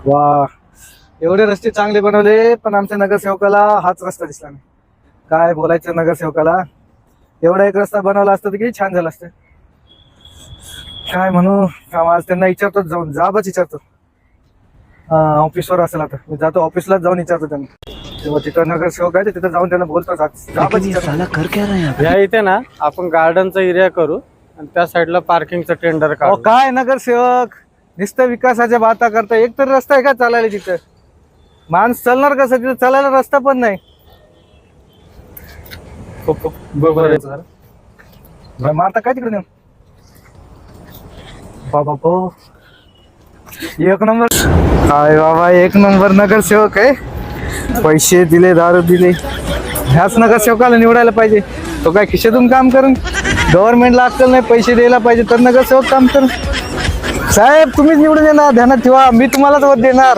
वा, एवढे रस्ते चांगले बनवले पण आमच्या नगरसेवकाला हाच रस्ता दिसला नाही. काय बोलायचं नगरसेवकाला, एवढा एक रस्ता बनवला असता तर किती छान झालं असतं. काय म्हणू, आज त्यांना विचारतो, जाऊन जाबच विचारतो. ऑफिसवर असेल आता, मी जातो ऑफिसलाच जाऊन विचारतो त्यांना. तेव्हा तिथं नगरसेवक आहे तिथं जाऊन त्यांना बोलतो. या इथे ना आपण गार्डनचा एरिया करू आणि त्या साईडला पार्किंगचं टेंडर काढू. काय नगरसेवक नुसतं विकासाच्या बाता करता, एक तर रस्ता आहे का चालायला तिथं? माणूस चालणार कसं तिथं? चालायला रस्ता पण नाही. खूप बरोबर आहे सर. मारता काय तिकडे नेऊन? बाबा एक नंबर. काय बाबा, एक नंबर नगरसेवक आहे. पैसे दिले, दारू दिले. ह्याच नगरसेवकाला निवडायला पाहिजे. तो काय खिशातून काम करून, गव्हर्नमेंटला अक्कल नाही, पैसे द्यायला पाहिजे तर नगरसेवक काम करून. साहेब तुम्हीच निवडून येणार, ध्यानात ठेवा. मी तुम्हालाच वोट देणार.